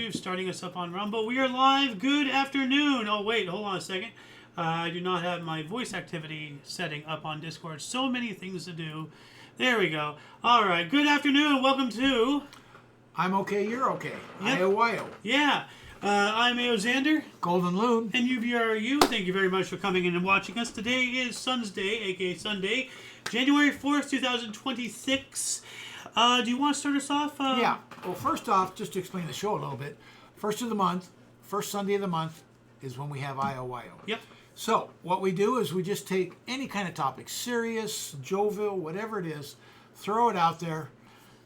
YouTube, starting us up on Rumble. We are live. Good afternoon. Oh, wait, hold on a second. I do not have my voice activity setting up on Discord. So many things to do. There we go. All right. Good afternoon. Welcome to... I'm okay, you're okay. Yep. IOYO. Yeah. I'm Mayo Xander. Golden Loon. And UVRU. Thank you very much for coming in and watching us. Today is Sun's Day, a.k.a. Sunday, January 4th, 2026. Do you want to start us off? Yeah. Well, first off, just to explain the show a little bit, first Sunday of the month is when we have IOYO. Yep. So what we do is we just take any kind of topic, serious, jovial, whatever it is, throw it out there,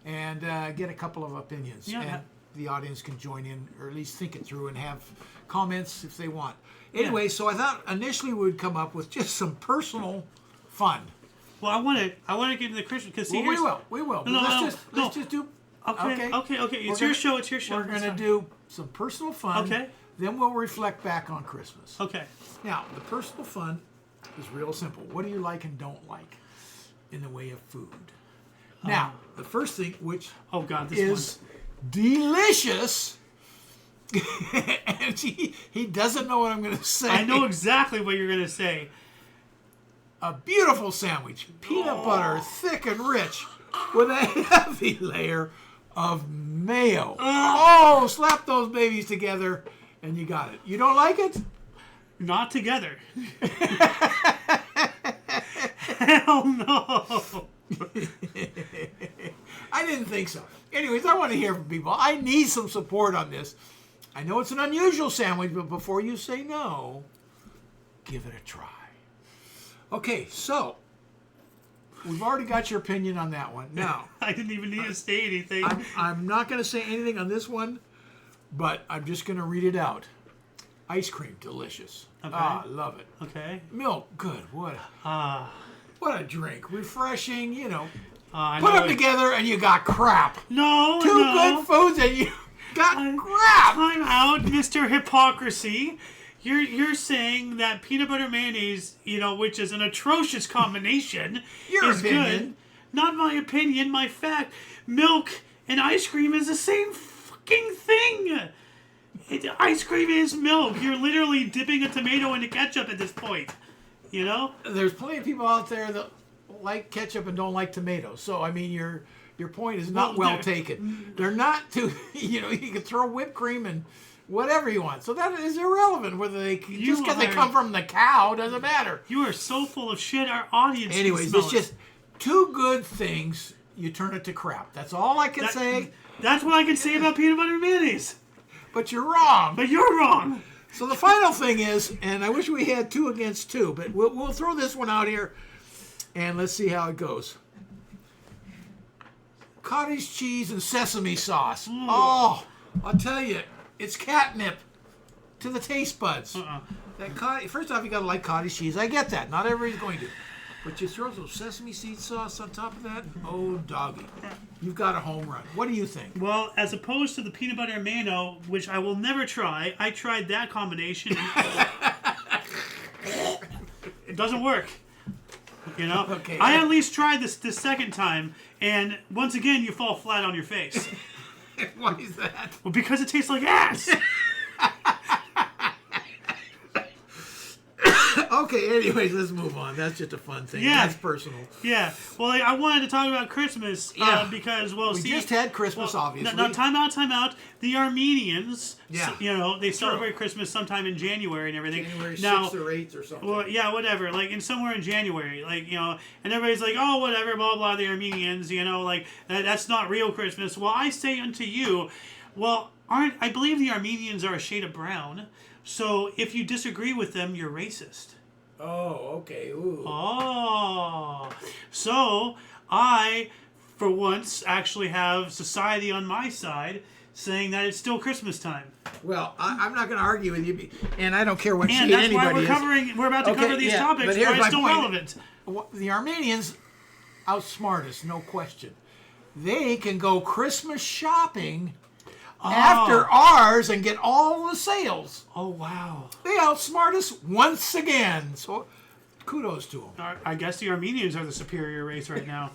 and get a couple of opinions. Yeah. And the audience can join in, or at least think it through and have comments if they want. Anyway, So I thought initially we would come up with just some personal fun. Well, I want to get into the Christian because we will. Let's just do. Okay. It's your show. It's your show. We're going to do some personal fun. Okay. Then we'll reflect back on Christmas. Okay. Now, the personal fun is real simple. What do you like and don't like in the way of food? Now, the first thing, which is delicious, and he doesn't know what I'm going to say. I know exactly what you're going to say. A beautiful sandwich, peanut butter, thick and rich, with a heavy layer of mayo. Oh, slap those babies together, and you got it. You don't like it? Not together. Hell no. I didn't think so. Anyways, I want to hear from people. I need some support on this. I know it's an unusual sandwich, but before you say no, give it a try. Okay, so we've already got your opinion on that one. Now, I didn't even need to say anything. I'm not going to say anything on this one, but I'm just going to read it out. Ice cream, delicious. Okay. Ah, love it. Okay. Milk, good. What a drink. Refreshing, I Put know them together and you got crap. No, Two good foods and you got crap. Time out, Mr. Hypocrisy. You're saying that peanut butter mayonnaise, which is an atrocious combination, is good. Not my opinion, my fact. Milk and ice cream is the same fucking thing. Ice cream is milk. You're literally dipping a tomato into ketchup at this point. There's plenty of people out there that like ketchup and don't like tomatoes. So, I mean, your point is not well taken. They're not too, you can throw whipped cream and whatever you want. So that is irrelevant whether just because they come from the cow doesn't matter. You are so full of shit. Our audience. Anyways, it's just two good things. You turn it to crap. That's all I can say. That's what I can say about peanut butter and mayonnaise. But you're wrong. But you're wrong. So the final thing is, and I wish we had 2 against 2, but we'll throw this one out here, and let's see how it goes. Cottage cheese and sesame sauce. Mm. Oh, I'll tell you, it's catnip to the taste buds. First off, you got to like cottage cheese. I get that. Not everybody's going to. But you throw some sesame seed sauce on top of that, oh, doggy. You've got a home run. What do you think? Well, as opposed to the peanut butter and mayo, which I will never try, I tried that combination. It doesn't work. Okay. I at least tried this the second time, and once again, you fall flat on your face. Why is that? Well, because it tastes like ass. Okay, anyways, let's move on. That's just a fun thing. Yeah. That's personal. Yeah. Well, I wanted to talk about Christmas because, we just had Christmas, obviously. No, time out. The Armenians, they celebrate True. Christmas sometime in January and everything. January 6th or 8th or something. Well, yeah, whatever. Somewhere in January. And everybody's like, oh, whatever, blah, blah, the Armenians, that's not real Christmas. Well, I say unto you, I believe the Armenians are a shade of brown. So if you disagree with them, you're racist. Oh, okay. Ooh. Oh. So I, for once, actually have society on my side saying that it's still Christmas time. Well, I'm not going to argue with you, and I don't care what shade anybody is. And that's why we're about to cover these topics, but it's still relevant. The Armenians outsmart us, no question. They can go Christmas shopping after ours and get all the sales. Oh, wow. They outsmart us once again. So kudos to them. I guess the Armenians are the superior race right now,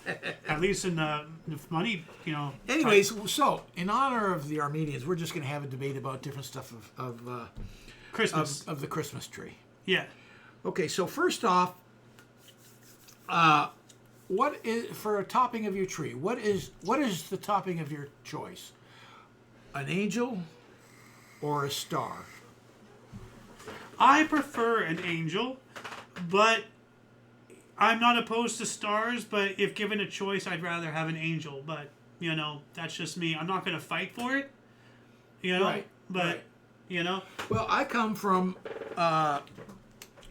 at least in the money, Anyways, so in honor of the Armenians, we're just going to have a debate about different stuff of Christmas. of the Christmas tree. Yeah. Okay, so first off, what is for a topping of your tree? What is the topping of your choice? An angel or a star? I prefer an angel, but I'm not opposed to stars. But if given a choice, I'd rather have an angel. But that's just me. I'm not going to fight for it. Right. But right. Well, I come from.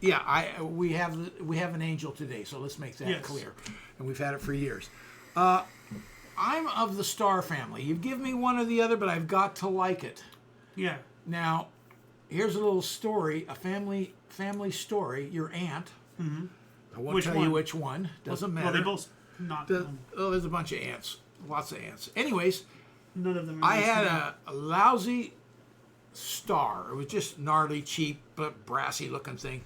We have an angel today, so let's make that clear, and we've had it for years. I'm of the star family. You give me one or the other, but I've got to like it. Yeah. Now, here's a little story, a family story. Your aunt. Mm-hmm. I won't tell you which one. Doesn't matter. Well, they both not. There's a bunch of ants. Lots of ants. Anyways, none of them. Are I had a lousy star. It was just gnarly, cheap, but brassy looking thing.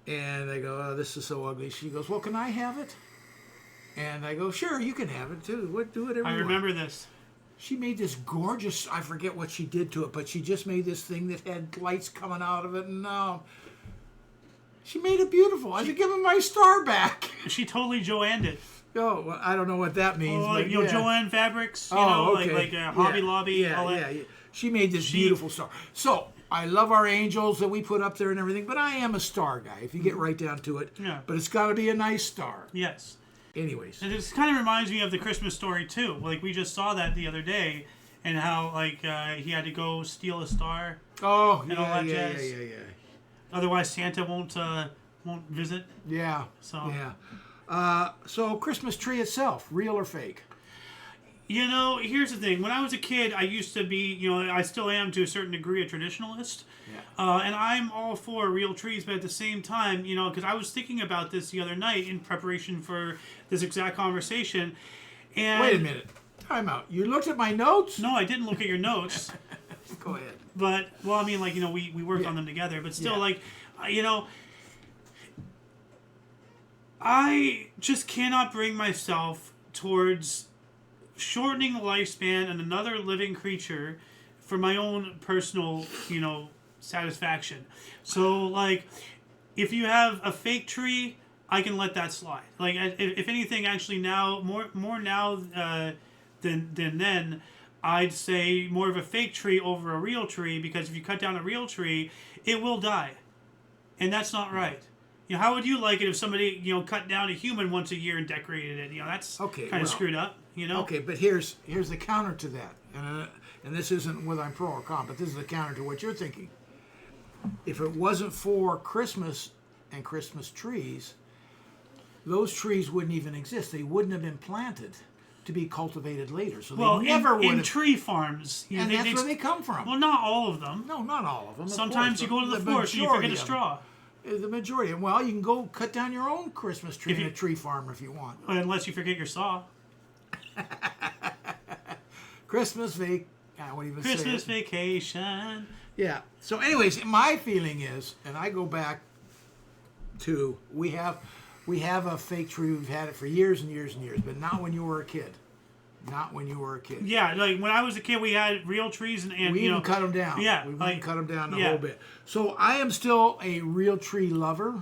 And I go, oh, this is so ugly. She goes, well, can I have it? And I go, sure, you can have it too. Do whatever you want. I remember this. She made this gorgeous, I forget what she did to it, but she just made this thing that had lights coming out of it. And she made it beautiful. I said, give me my star back. She totally Joanned it. Oh, well, I don't know what that means. Oh, but Joann Fabrics, okay. like Hobby Lobby, all that. Yeah. She made this beautiful star. So, I love our angels that we put up there and everything, but I am a star guy, if you get right down to it. Yeah. But it's got to be a nice star. Yes. Anyways. And this kind of reminds me of the Christmas story, too. Like, we just saw that the other day, and how, he had to go steal a star. Oh, and all that yeah. Otherwise, Santa won't visit. Yeah. So. Yeah. So, Christmas tree itself, real or fake? Here's the thing. When I was a kid, I used to be, I still am to a certain degree a traditionalist. Yeah. And I'm all for real trees, but at the same time, because I was thinking about this the other night in preparation for this exact conversation. And wait a minute. Time out. You looked at my notes? No, I didn't look at your notes. Go ahead. But, well, I mean, we worked on them together, but still, I just cannot bring myself towards shortening the lifespan and another living creature for my own personal, satisfaction. So, if you have a fake tree, I can let that slide. If anything, actually now, more now than then, I'd say more of a fake tree over a real tree, because if you cut down a real tree, it will die. And that's not right. How would you like it if somebody, cut down a human once a year and decorated it? That's kind of screwed up, Okay, but here's the counter to that. And this isn't whether I'm pro or con, but this is the counter to what you're thinking. If it wasn't for Christmas and Christmas trees, those trees wouldn't even exist. They wouldn't have been planted to be cultivated later. So they never would have. In tree farms. And that's where they come from. Well, not all of them. No, not all of them. Sometimes you go to the forest and you forget a straw. The majority. Well, you can go cut down your own Christmas tree in a tree farm if you want. Unless you forget your saw. Christmas vacation. Yeah. So anyways, my feeling is, and I go back to, we have a fake tree. We've had it for years and years and years, but not when you were a kid. Not when you were a kid. Yeah, when I was a kid, we had real trees and we even cut them down. Yeah, we even cut them down a whole bit. So I am still a real tree lover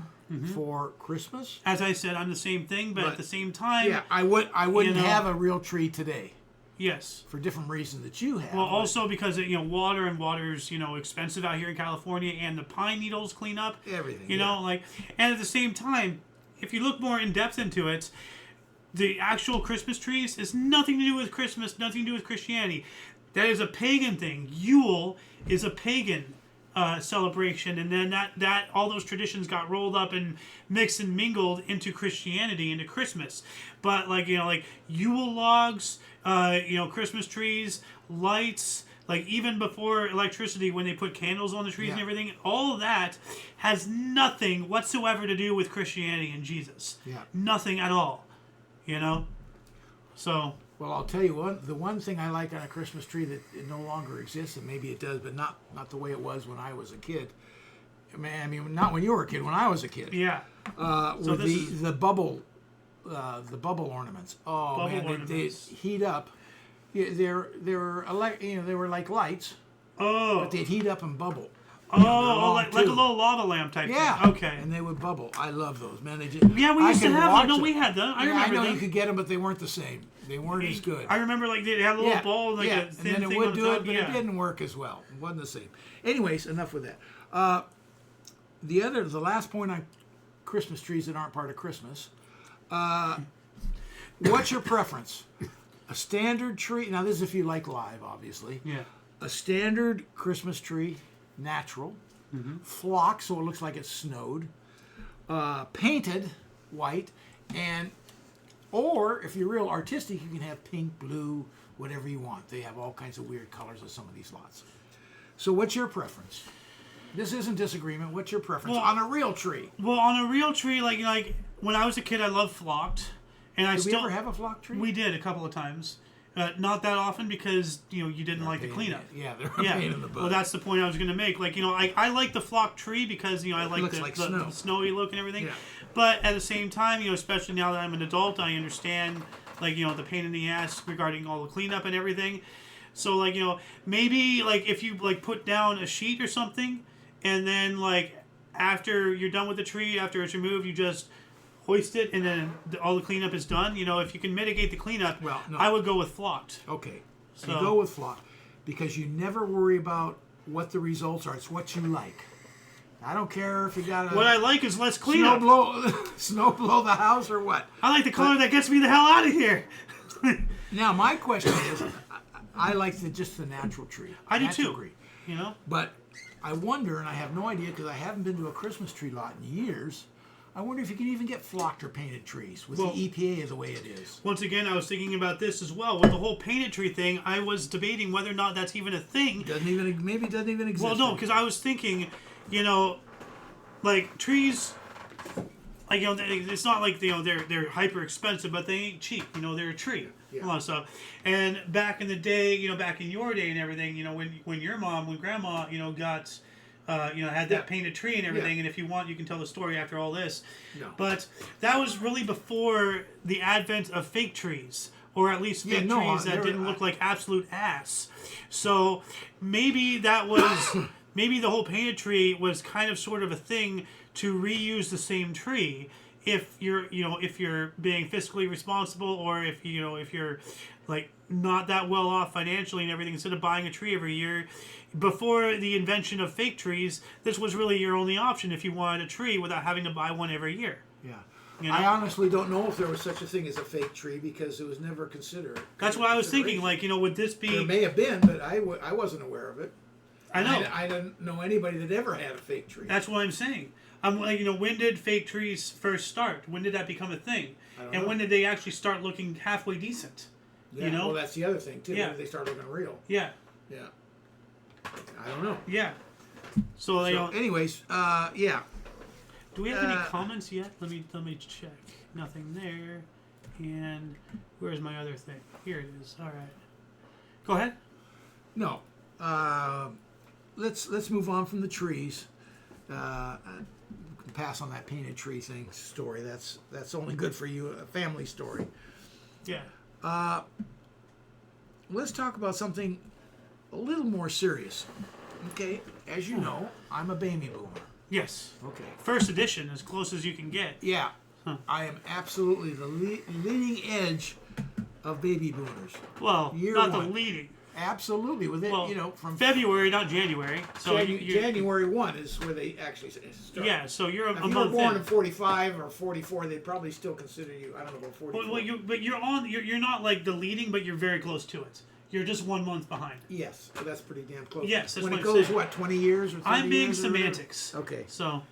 for Christmas. As I said, I'm the same thing, but at the same time, yeah, I wouldn't have a real tree today. Yes, for different reasons that you have. Well, also because water's expensive out here in California, and the pine needles clean up everything. And at the same time, if you look more in depth into it, the actual Christmas trees is nothing to do with Christmas, nothing to do with Christianity. That is a pagan thing. Yule is a pagan celebration, and then that all those traditions got rolled up and mixed and mingled into Christianity, into Christmas. But Yule logs, Christmas trees, lights, even before electricity, when they put candles on the trees and everything, all of that has nothing whatsoever to do with Christianity and Jesus. Yeah. Nothing at all. So. Well, I'll tell you the one thing I like on a Christmas tree that it no longer exists, and maybe it does, but not the way it was when I was a kid, man, I mean, not when you were a kid. When I was a kid. Yeah. With the bubble ornaments. Oh Bubble man, ornaments. they heat up. Yeah, they were like lights, Oh. but they'd heat up and bubble. Oh, like a little lava lamp type Yeah. thing. Okay. And they would bubble. I love those, man. They just, Yeah, we used to have them. No, them. we had them. I Yeah, remember I know them. you could get them, but they weren't the same. They weren't as good. I remember like they had a little ball, like a thin and then thing it would on do top. it, but it didn't work as well. It wasn't the same. Anyways, enough with that. The last point on Christmas trees that aren't part of Christmas. What's your preference? A standard tree. Now, this is if you like live, obviously. Yeah. A standard Christmas tree, natural, flock, so it looks like it snowed, painted white, or if you're real artistic, you can have pink, blue, whatever you want. They have all kinds of weird colors on some of these lots. So, what's your preference? This isn't disagreement. What's your preference on a real tree? Well, on a real tree, like when I was a kid, I loved flocked, and Did we ever have a flock tree? We did a couple of times. Not that often because you didn't like the cleanup. Yeah, they're a pain in the butt. Well, that's the point I was going to make. Like I like the flock tree because I like the snowy look and everything. Yeah. But at the same time, especially now that I'm an adult, I understand the pain in the ass regarding all the cleanup and everything. So maybe if you put down a sheet or something, and then after you're done with the tree, after it's removed, you just hoist it, and then all the cleanup is done. If you can mitigate the cleanup, I would go with flocked. Okay. So you go with flock because you never worry about what the results are. It's what you like. I don't care if you got what I like is less cleanup. Snow blow the house or what. I like the color that gets me the hell out of here. Now, my question is, I like just the natural tree. I do too. Tree. But I wonder, and I have no idea because I haven't been to a Christmas tree lot in years. I wonder if you can even get flocked or painted trees with the EPA the way it is. Once again, I was thinking about this as well. With the whole painted tree thing, I was debating whether or not that's even a thing. Maybe it doesn't even exist. Well, no, because I was thinking, trees, it's not like they're hyper expensive, but they ain't cheap. They're a tree. Yeah. A lot of stuff. And back in the day, back in your day and everything, when grandma, got. Had that painted tree and everything, and if you want, you can tell the story after all this. No. But that was really before the advent of fake trees, or at least fake trees that didn't look like absolute ass. So maybe that was, maybe the whole painted tree was kind of sort of a thing to reuse the same tree if you're, if you're being fiscally responsible, or if you're not that well off financially and everything. Instead of buying a tree every year. Before the invention of fake trees, this was really your only option if you wanted a tree without having to buy one every year. Yeah. I honestly don't know if there was such a thing as a fake tree because it was never considered. That's what I was thinking. Would this be... There may have been, but I wasn't aware of it. I know. I didn't know anybody that ever had a fake tree. That's what I'm saying. I'm when did fake trees first start? When did that become a thing? I don't know. When did they actually start looking halfway decent? Yeah, well, that's the other thing, too. Yeah. When did they start looking real? Yeah. Yeah. I don't know. Yeah. So anyways, yeah. Do we have any comments yet? Let me check. Nothing there. And where's my other thing? Here it is. All right. Go ahead. No. Let's move on from the trees. Pass on that painted tree thing story. That's only good for you, a family story. Yeah. Let's talk about something a little more serious. Okay, as you know, I'm a baby boomer. Yes. Okay. First edition, as close as you can get. Yeah. Huh. I am absolutely the leading edge of baby boomers. Well, not the leading. Absolutely. With it, from February, not January. So January 1 is where they actually start. Yeah, so you're a month in. If you were born in 45 or 44, they'd probably still consider you, I don't know, about 44. Well, you're not the leading, but you're very close to it. You're just 1 month behind. Yes, so that's pretty damn close. Yes, that's when what it I'm goes, saying. 20 years or 30 I'm being years semantics. Okay. So,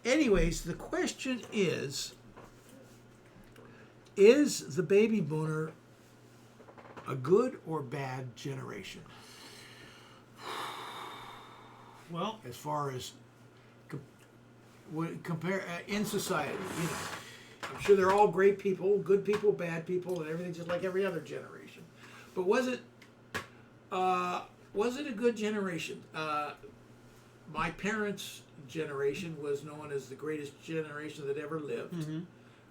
anyways, the question is the baby boomer a good or bad generation? Well, as far as compare in society, I'm sure they're all great people, good people, bad people, and everything, just like every other generation. But was it a good generation? my parents' generation was known as the greatest generation that ever lived. Mm-hmm.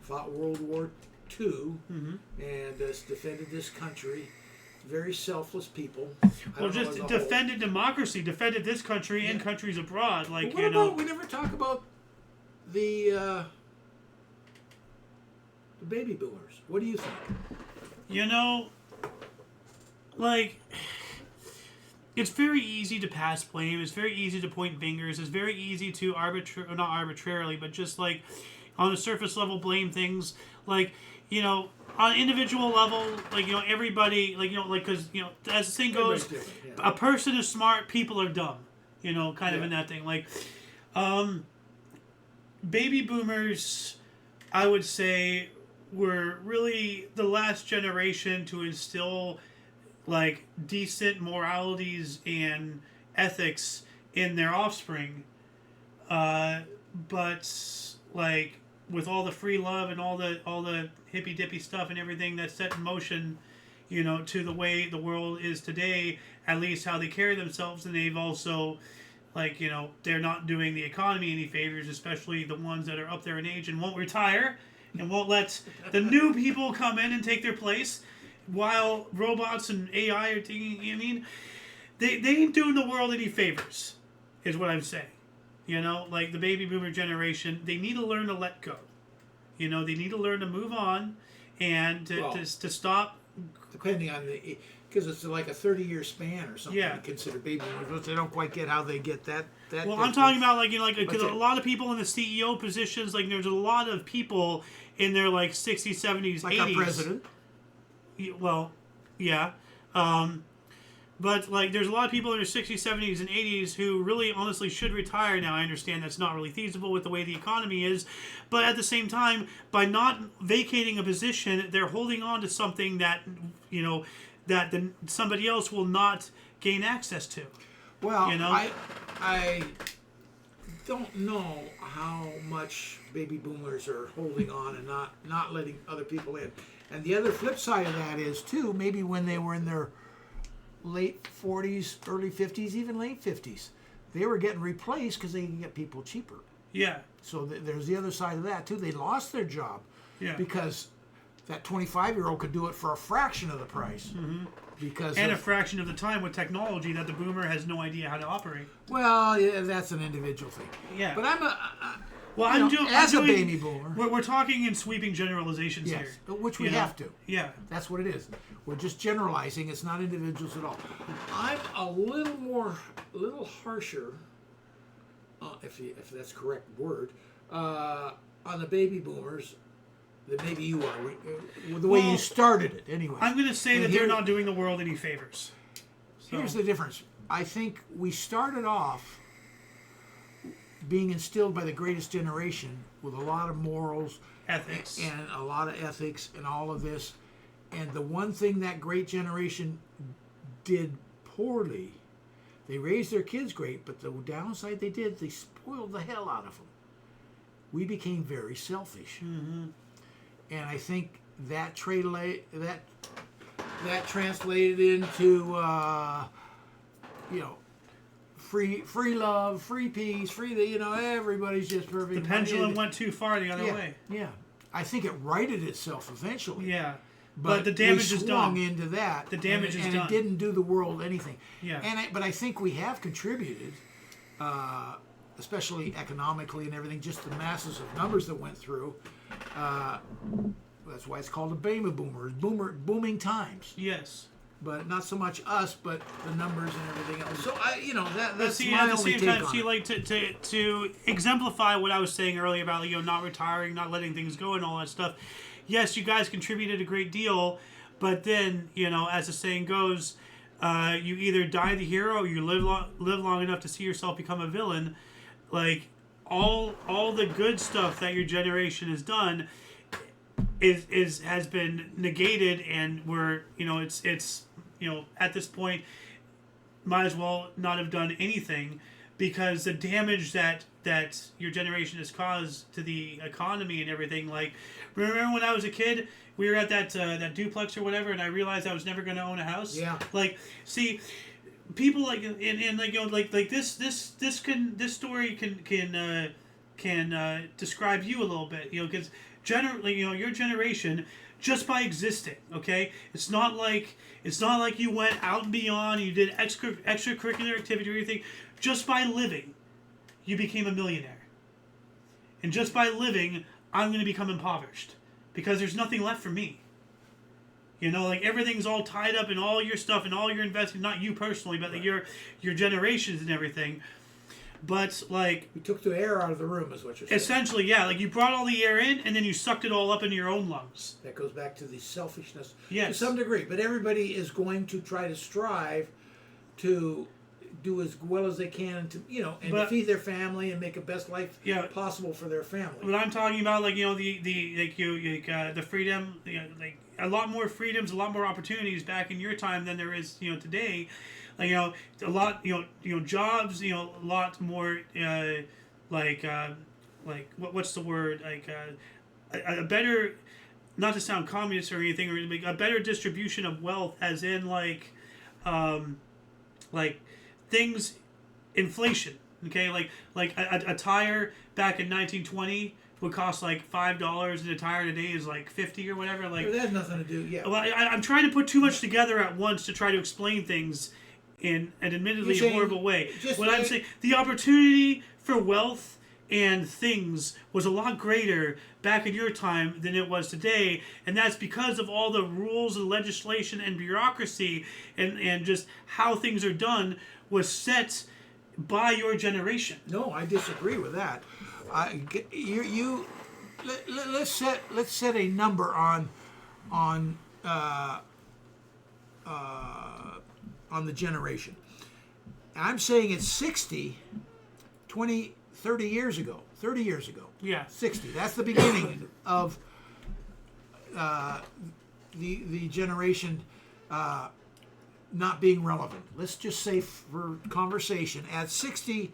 Fought World War II Mm-hmm. and defended this country. Very selfless people. Well, just defended democracy, defended this country and countries abroad. Like, you know, we never talk about the baby boomers. What do you think? You know, like, it's very easy to pass blame. It's very easy to point fingers. It's very easy to not arbitrarily, but just like on a surface level blame things. Like, you know, on an individual level, like, you know, everybody, like, you know, like, because, you know, as the saying goes, a person is smart, people are dumb. You know, kind of in that thing. Like, baby boomers, I would say, were really the last generation to instill like decent moralities and ethics in their offspring, but like with all the free love and all the hippy dippy stuff and everything that's set in motion, you know, to the way the world is today, at least how they carry themselves, and they've also, like, you know, they're not doing the economy any favors, especially the ones that are up there in age and won't retire and won't let the new people come in and take their place while robots and AI are taking, I mean, they ain't doing the world any favors, is what I'm saying. You know, like the baby boomer generation, they need to learn to let go. You know, they need to learn to move on and to stop. Depending on because it's like a 30-year span or something. Yeah. To consider baby boomers. They don't quite get how they get that. Well, I'm talking about, like, you know, like, because a lot of people in the CEO positions, like, there's a lot of people in their, like, 60s, 70s, like 80s. our president. Well, yeah. But, like, there's a lot of people in their 60s, 70s, and 80s who really honestly should retire now. I understand that's not really feasible with the way the economy is. But at the same time, by not vacating a position, they're holding on to something that, you know, that somebody else will not gain access to. Well, you know? I don't know how much baby boomers are holding on and not letting other people in. And the other flip side of that is, too, maybe when they were in their late 40s, early 50s, even late 50s, they were getting replaced because they can get people cheaper. Yeah. So there's the other side of that, too. They lost their job because that 25-year-old could do it for a fraction of the price. Mm-hmm. A fraction of the time with technology that the boomer has no idea how to operate. Well, yeah, that's an individual thing. Yeah. But I'm doing a baby boomer. We're talking in sweeping generalizations here. Which we have to. Yeah. That's what it is. We're just generalizing. It's not individuals at all. I'm a little harsher, if that's the correct word, on the baby boomers than maybe you are. The way you started it, anyway. I'm going to say that they're not doing the world any favors. So. Here's the difference. I think we started off being instilled by the greatest generation with a lot of morals, ethics, and a lot of ethics and all of this. And the one thing that great generation did poorly, they raised their kids great, but the downside they spoiled the hell out of them. We became very selfish. Mm-hmm. And I think that translated into free love, free peace, everybody's just perfect. The pendulum went too far the other way. Yeah, I think it righted itself eventually. Yeah, but the damage is done. We swung into that. The damage is done, and it didn't do the world anything. Yeah, but I think we have contributed, especially economically and everything. Just the masses of numbers that went through. That's why it's called a baby boomers. Booming times. Yes. But not so much us, but the numbers and everything else. So that's my at the only same take time, on see, it. like to exemplify what I was saying earlier about not retiring, not letting things go, and all that stuff. Yes, you guys contributed a great deal, but then as the saying goes, you either die the hero or you live long enough to see yourself become a villain. Like all the good stuff that your generation has done has been negated, and we're it's at this point might as well not have done anything, because the damage that your generation has caused to the economy and everything. Like, remember when I was a kid, we were at that duplex or whatever, and I realized I was never going to own a house. Yeah. Like, see, people like and like like this story can describe you a little bit, because generally, your generation, just by existing, okay, it's not like you went out and beyond, you did extracurricular activity or anything. Just by living, you became a millionaire, and just by living, I'm going to become impoverished because there's nothing left for me. Like everything's all tied up in all your stuff and all your investing. Not you personally, but like your generations and everything. But like, we took the air out of the room, is what you're saying. Essentially, yeah. Like you brought all the air in, and then you sucked it all up into your own lungs. That goes back to the selfishness, yes, to some degree. But everybody is going to try to strive to do as well as they can, to feed their family and make a best life possible for their family. But I'm talking about the freedom, like a lot more freedoms, a lot more opportunities back in your time than there is today. Like a lot jobs, a lot more what's the word, a better, not to sound communist or anything, or like a better distribution of wealth, as in like things, inflation. Okay, like a tire back in 1920 would cost like $5, and a tire today is like 50 or whatever. Like that has nothing to do. Yeah. Well, I'm trying to put too much together at once to try to explain things in an admittedly horrible way. I'm saying, the opportunity for wealth and things was a lot greater back in your time than it was today, and that's because of all the rules and legislation and bureaucracy and just how things are done was set by your generation. No, I disagree with that. Let's set a number on the generation. I'm saying it's 60, 20, 30 years ago. 30 years ago. Yeah. 60. That's the beginning of the generation not being relevant. Let's just say, for conversation, at 60,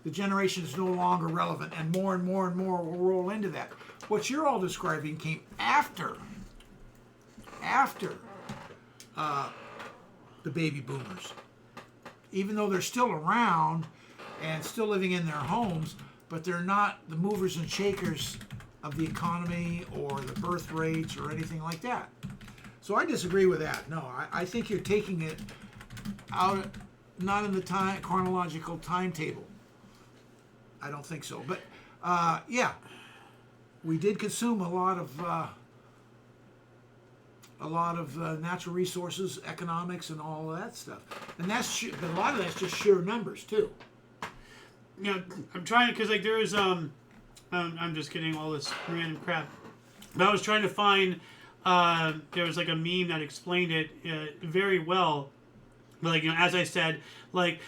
the generation is no longer relevant, and more will roll into that. What you're all describing came after the baby boomers. Even though they're still around and still living in their homes, but they're not the movers and shakers of the economy or the birth rates or anything like that. So I disagree with that. No, I think you're taking it out, not in the chronological timetable. I don't think so. But we did consume a lot of natural resources, economics, and all of that stuff. And but a lot of that's just sheer numbers too. Yeah, I'm trying to, because like there is I'm just getting all this random crap. But I was trying to find there was like a meme that explained it very well. But like, as I said, like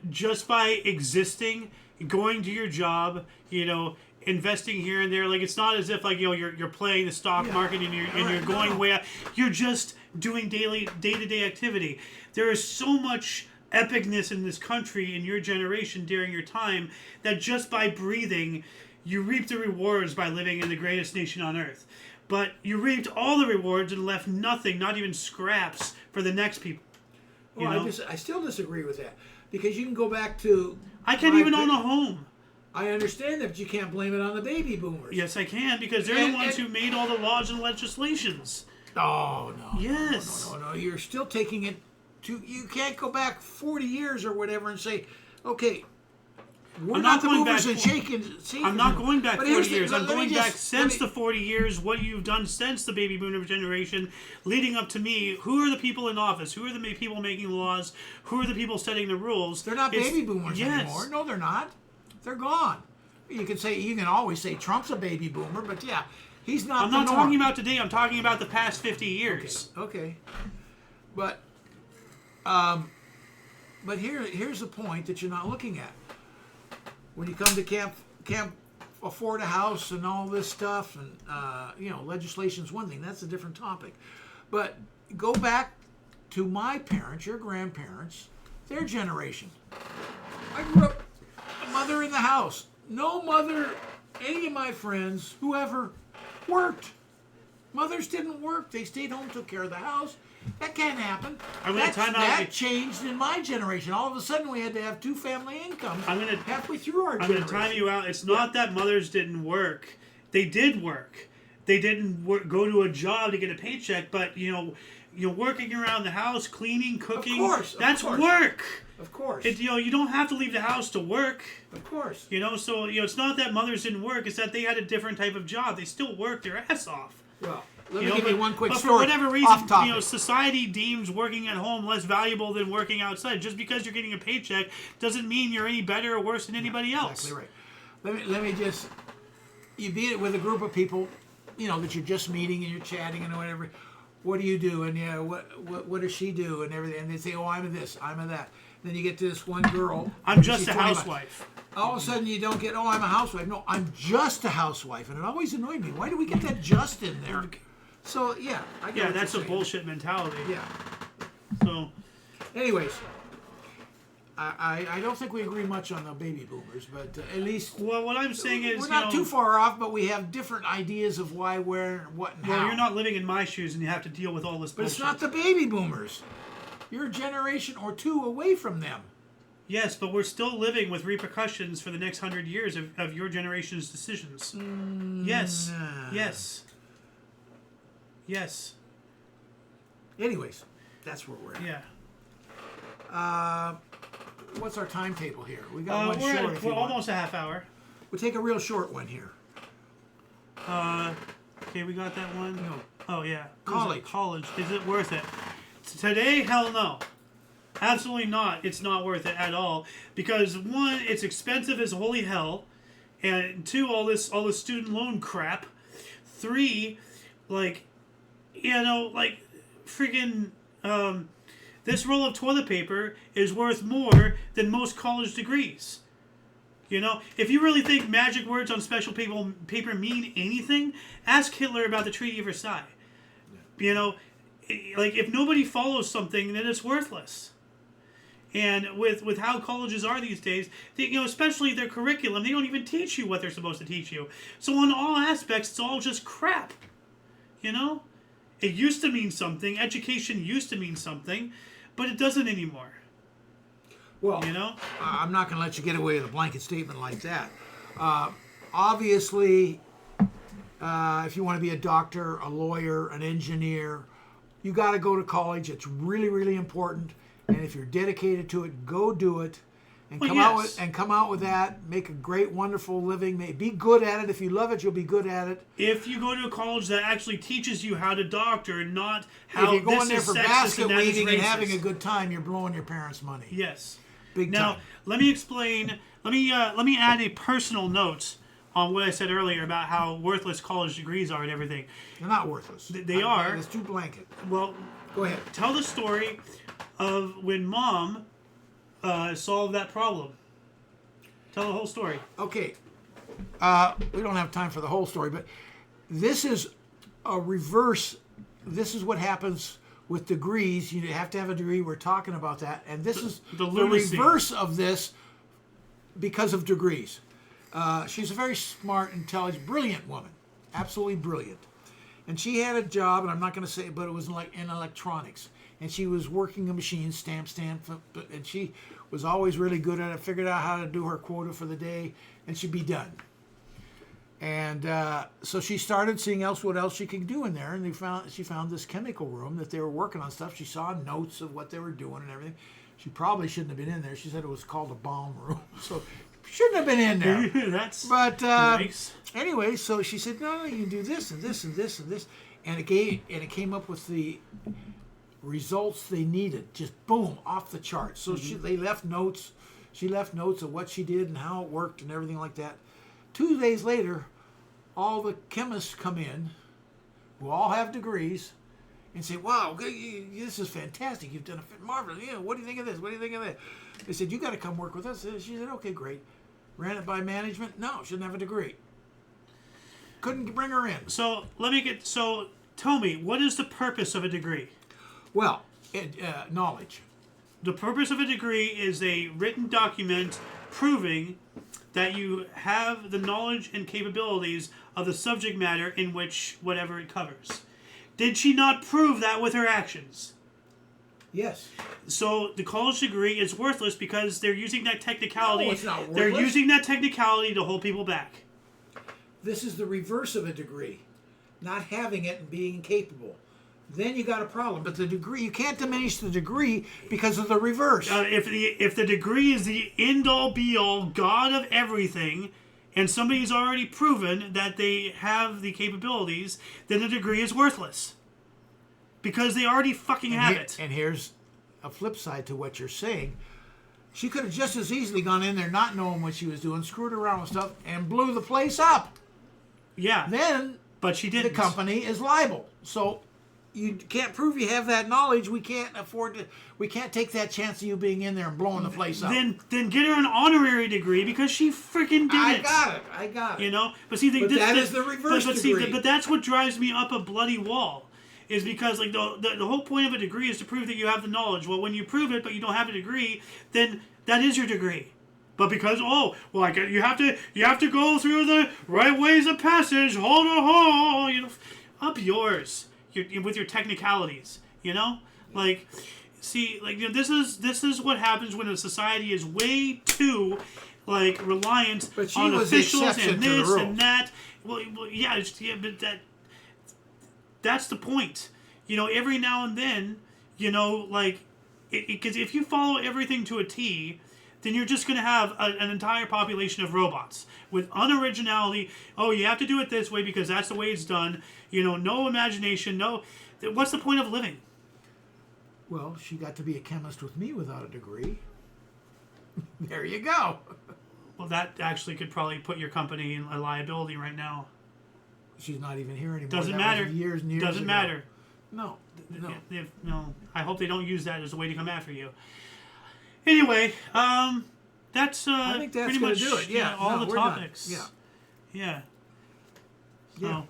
just by existing, going to your job, investing here and there, like it's not as if like you're playing the stock market and you're going way out. You're just doing day-to-day activity. There is so much epicness in this country in your generation during your time that just by breathing, you reap the rewards by living in the greatest nation on earth. But you reaped all the rewards and left nothing, not even scraps, for the next people. Well, I still disagree with that, because you can go back to... I can't even own a home. I understand that, but you can't blame it on the baby boomers. Yes, I can, because they're the ones who made all the laws and legislations. Oh, no. Yes. No. You're still taking it to... You can't go back 40 years or whatever and say, okay, we're not the movers and shakers. I'm not going back 40 years. I'm going back since the 40 years, what you've done since the baby boomer generation, leading up to me. Who are the people in office? Who are the people making laws? Who are the people setting the rules? They're not baby boomers anymore. No, they're not. They're gone. You can always say Trump's a baby boomer, but yeah, he's not. I'm not talking about today. I'm talking about the past 50 years. Okay. But here's the point that you're not looking at. When you come to can't afford a house and all this stuff, and legislation's one thing. That's a different topic. But go back to my parents, your grandparents, their generation. I grew up a mother in the house. No mother, any of my friends, whoever, worked. Mothers didn't work. They stayed home, took care of the house, That can't happen. That changed in my generation. All of a sudden, we had to have 2 family incomes halfway through our generation. I'm going to time you out. It's not that mothers didn't work. They did work. They didn't go to a job to get a paycheck, but, working around the house, cleaning, cooking, that's work. Of course. You don't have to leave the house to work. Of course. So, it's not that mothers didn't work. It's that they had a different type of job. They still worked their ass off. Well, let me give you one quick story. But for whatever reason, society deems working at home less valuable than working outside. Just because you're getting a paycheck doesn't mean you're any better or worse than anybody else. Exactly right. Let me just... You be it with a group of people, that you're just meeting and you're chatting and whatever. What do you do? And what does she do? And everything. And they say, oh, I'm a this, I'm a that. And then you get to this one girl. I'm just a housewife. All of a sudden you don't get, oh, I'm a housewife. No, I'm just a housewife. And it always annoyed me. Why do we get that just in there? So, yeah. That's a bullshit mentality. Yeah. So. Anyways. I don't think we agree much on the baby boomers, but at least... Well, what I'm saying is... We're not too far off, but we have different ideas of why, where, what, and how. Well, you're not living in my shoes, and you have to deal with all this bullshit. But it's not the baby boomers. You're a generation or 2 away from them. Yes, but we're still living with repercussions for the next 100 years of your generation's decisions. Yes. Nah. Yes. Anyways, that's where we're at. Yeah. What's our timetable here? We got one short. We're almost a half hour. We'll take a real short one here. Okay, we got that one. No. Oh yeah. College. Is it worth it? Today, hell no. Absolutely not. It's not worth it at all because 1, it's expensive as holy hell, and 2, all this student loan crap. 3, freaking. This roll of toilet paper is worth more than most college degrees. If you really think magic words on special paper mean anything, ask Hitler about the Treaty of Versailles. If nobody follows something, then it's worthless. And with how colleges are these days, especially their curriculum, they don't even teach you what they're supposed to teach you. So on all aspects, it's all just crap. It used to mean something. Education used to mean something. But it doesn't anymore. Well, I'm not going to let you get away with a blanket statement like that. Obviously, if you want to be a doctor, a lawyer, an engineer, you got to go to college. It's really, really important. And if you're dedicated to it, go do it. And come out with that. Make a great, wonderful living. Be good at it. If you love it, you'll be good at it. If you go to a college that actually teaches you how to doctor, not how if you're going there for basket weaving and having a racist. Good time, you're blowing your parents' money. Yes. Big now, time. let me explain. Let me add a personal note on what I said earlier about how worthless college degrees are and everything. They're not worthless. They are. It's too blanket. Well, go ahead. Tell the story of when Mom solved that problem. Tell the whole story. Okay. We don't have time for the whole story, but this is a reverse. This is what happens with degrees. You have to have a degree. We're talking about that. And this is the reverse of this because of degrees. She's a very smart, intelligent, brilliant woman. Absolutely brilliant. And she had a job, and I'm not going to say it, but it was like in electronics. And she was working a machine, stamp, and she was always really good at it, figured out how to do her quota for the day, and she'd be done. And so she started seeing what else she could do in there, and she found this chemical room that they were working on stuff. She saw notes of what they were doing and everything. She probably shouldn't have been in there. She said it was called a bomb room, so shouldn't have been in there. That's nice. Anyway, so she said, no, you can do this and this and this and this, and it came up with the results they needed, just boom, off the charts. So they left notes. She left notes of what she did and how it worked and everything like that. 2 days later, all the chemists come in, who all have degrees, and say, wow, this is fantastic. You've done a marvelous. What do you think of this? What do you think of that? They said, you got to come work with us. She said, okay, great. Ran it by management? No, shouldn't have a degree. Couldn't bring her in. So tell me, what is the purpose of a degree? Well, knowledge. The purpose of a degree is a written document proving that you have the knowledge and capabilities of the subject matter in which whatever it covers. Did she not prove that with her actions? Yes. So the college degree is worthless because they're using that technicality. No, it's not worthless. They're using that technicality to hold people back. This is the reverse of a degree. Not having it and being incapable. Then you got a problem. But the degree, you can't diminish the degree because of the reverse. If the degree is the end-all, be-all, God of everything, and somebody's already proven that they have the capabilities, then the degree is worthless. Because they already fucking have it. And here's a flip side to what you're saying. She could have just as easily gone in there not knowing what she was doing, screwed around with stuff, and blew the place up. Yeah. Then but she didn't. The company is liable. So you can't prove you have that knowledge. We can't afford to. We can't take that chance of you being in there and blowing the place up. Then get her an honorary degree because she freaking did it. I got it. You know, but see, that is the reverse degree. But that's what drives me up a bloody wall, is because like the whole point of a degree is to prove that you have the knowledge. Well, when you prove it, but you don't have a degree, then that is your degree. But because you have to go through the right ways of passage, up yours. With your technicalities, you know, like, see, like, you know, this is what happens when a society is way too, like, reliant on officials and this and that. Well, yeah, but that's the point. You know, every now and then, you know, like, because if you follow everything to a T, then you're just going to have an entire population of robots with unoriginality. Oh, you have to do it this way because that's the way it's done. You know, no imagination, no... What's the point of living? Well, she got to be a chemist with me without a degree. There you go. Well, that actually could probably put your company in a liability right now. She's not even here anymore. Doesn't matter. Years and years Doesn't ago. matter. No. No. I hope they don't use that as a way to come after you. Anyway, that's I think that's pretty much do it. Yeah, all the topics. Done. Yeah. Yeah.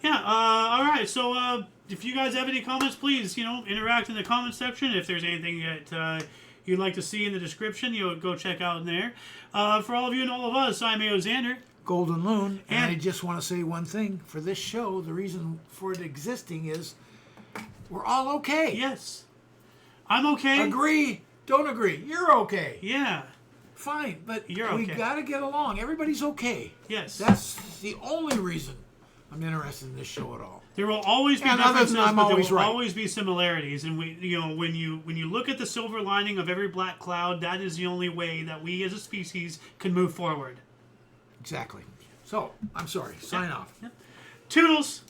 Yeah. All right. So, if you guys have any comments, please, interact in the comment section. If there's anything that you'd like to see in the description, go check out in there. For all of you and all of us, I'm Mayo Xander. Golden Loon. And I just want to say one thing. For this show, the reason for it existing is we're all okay. Yes. I'm okay. Agree. Don't agree. You're okay. Yeah. Fine. But You're okay. We got to get along. Everybody's okay. Yes. That's the only reason I'm interested in this show at all. There will always be differences, but there will always be similarities. And when you look at the silver lining of every black cloud, that is the only way that we as a species can move forward. Exactly. So, I'm sorry. Sign off. Yeah. Toodles!